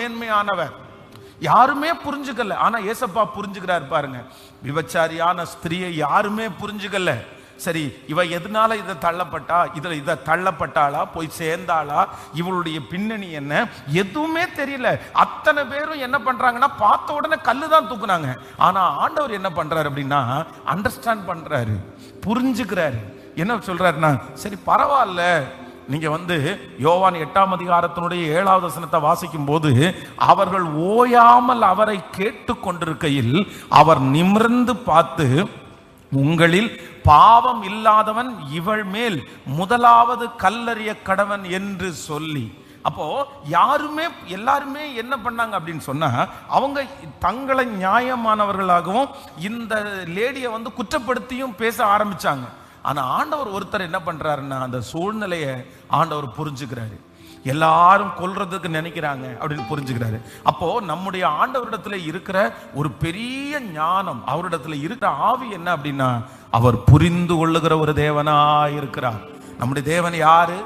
மேன்மையானவர். யாருமே புரிஞ்சுக்கல, ஆனா ஏசப்பா புரிஞ்சுக்கிறார் பாருங்க. விபச்சாரியான ஸ்திரியை யாருமே புரிஞ்சுக்கல. சரி, இவ எதனால இதை தள்ளப்பட்டா, இதை தள்ளப்பட்டாளா, போய் சேர்ந்தாளா, இவளுடைய பின்னணி என்ன, எதுவுமே தெரியல. அத்தனை பேரும் என்ன பண்றாங்கன்னா பார்த்த உடனே கல்லுதான் தூக்குனாங்க. ஆனா ஆண்டவர் என்ன பண்றாரு அப்படின்னா அண்டர்ஸ்டாண்ட் பண்றாரு, புரிஞ்சுக்கிறாரு. என்ன சொல்றாருன்னா, சரி பரவாயில்ல, நீங்க யோவான் 8ஆம் அதிகாரத்தினுடைய 7வது வசனத்தை வாசிக்கும் போது, அவர்கள் ஓயாமல் அவரை கேட்டு கொண்டிருக்கையில் அவர் நிமிர்ந்து பார்த்து, உங்களில் பாவம் இல்லாதவன் இவள் மேல் முதலாவது கல்லறிய கடவன் என்று சொல்லி. அப்போ எல்லாருமே என்ன பண்ணாங்க அப்படின்னு சொன்னா, அவங்க தங்களை நியாயமானவர்களாகவும் இந்த லேடியை குற்றப்படுத்தியும் பேச ஆரம்பிச்சாங்க. ஆனா ஆண்டவர் ஒருத்தர் என்ன பண்றாருன்னா, அந்த சூழ்நிலையை ஆண்டவர் புரிஞ்சுக்கிறாரு. எல்லாரும் கொல்றதுக்கு நினைக்கிறாங்க அப்படின்னு புரிஞ்சுக்கிறாரு. அப்போ நம்முடைய ஆண்டவரிடத்துல இருக்கிற ஒரு பெரிய ஞானம், அவரிடத்துல இருக்கிற ஆவி என்ன அப்படின்னா, அவர் புரிந்து கொள்ளுகிற ஒரு தேவனா இருக்கிறார். நம்முடைய தேவன் யாரு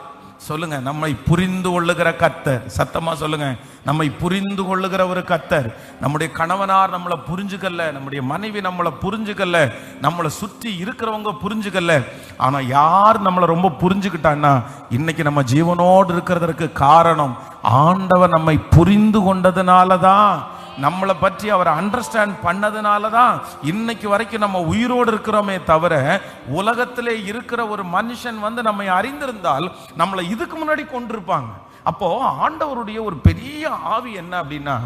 சொல்லுங்க? நம்மை புரிந்து கொள்ளுகிற கர்த்தர். சத்தமா சொல்லுங்க, நம்மை புரிந்து கொள்ளுகிற ஒரு கர்த்தர். நம்முடைய கணவனார் நம்மளை புரிஞ்சுக்கல, நம்முடைய மனைவி நம்மளை புரிஞ்சுக்கல, நம்மளை சுற்றி இருக்கிறவங்க புரிஞ்சுக்கல. ஆனா யார் நம்மளை ரொம்ப புரிஞ்சுக்கிட்டான்னா, இன்னைக்கு நம்ம ஜீவனோடு இருக்கிறதற்கு காரணம் ஆண்டவர் நம்மை புரிந்து கொண்டதுனாலதான், நம்மளை பற்றி அவர் அண்டர்ஸ்டாண்ட் பண்ணதுனாலதான் இன்னைக்கு வரைக்கும் நம்ம உயிரோடு இருக்கிறோமே தவிர, உலகத்திலே இருக்கிற ஒரு மனுஷன் நம்மை அறிந்திருந்தால் நம்மளை இதுக்கு முன்னாடி கொண்டிருப்பாங்க. அப்போ ஆண்டவருடைய ஒரு பெரிய ஆவி என்ன அப்படின்னா,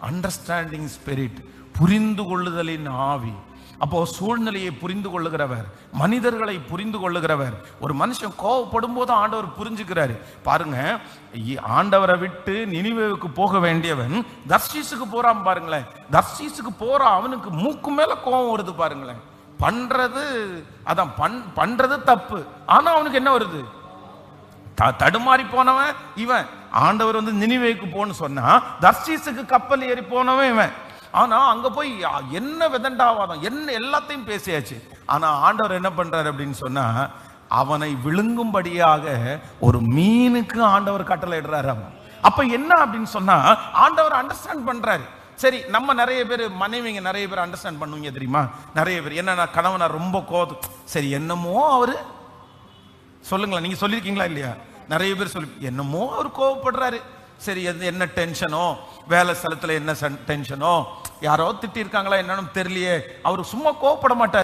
அண்டர்ஸ்டாண்டிங் ஸ்பிரிட், புரிந்து கொள்ளுதலின் ஆவி. அப்போ சூழ்நிலையை புரிந்து கொள்ளுகிறவர், மனிதர்களை புரிந்து கொள்ளுகிறவர். ஒரு மனுஷன் கோவப்படும் போது ஆண்டவர் புரிஞ்சுக்கிறாரு. பாருங்க, ஆண்டவரை விட்டு நினிவேவுக்கு போக வேண்டியவன் தர்ஷீசுக்கு போறான் பாருங்களேன். தர்ஷீசுக்கு போற அவனுக்கு மூக்கு மேல கோபம் வருது பாருங்களேன். பண்றது தப்பு, ஆனா அவனுக்கு என்ன வருது? தடுமாறி போனவன் இவன். ஆண்டவர் நினிவேவுக்கு போன்னு சொன்னா, தர்ஷீசுக்கு கப்பல் ஏறி போனவன் இவன். ஆனா அங்க போய் என்ன விதண்டாவாதம், என்ன எல்லாத்தையும் பேசியாச்சு. ஆனா ஆண்டவர் என்ன பண்றாரு அப்படின்னு சொன்னா, அவனை விழுங்கும்படியாக ஒரு மீனுக்கு ஆண்டவர் கட்டளை இடுறாரு. அப்ப என்ன அப்படின்னு சொன்னா, ஆண்டவர் அண்டர்ஸ்டாண்ட் பண்றாரு. சரி, நம்ம நிறைய பேர் மனைவிங்க நிறைய பேர் அண்டர்ஸ்டாண்ட் பண்ணுவீங்க தெரியுமா? நிறைய பேர் என்னன்னா, கணவனா ரொம்ப சரி என்னமோ அவரு, சொல்லுங்களேன், நீங்க சொல்லியிருக்கீங்களா இல்லையா? நிறைய பேர் சொல்லி, என்னமோ அவர் கோவப்படுறாரு, சரி என்ன டென்ஷனோ, வேலை ஸ்தலத்துல என்ன டென்ஷனோ, யாரோ திட்டி இருக்காங்களா என்னன்னு தெரியலையே, அவர் சும்மா கோவப்பட மாட்டார்.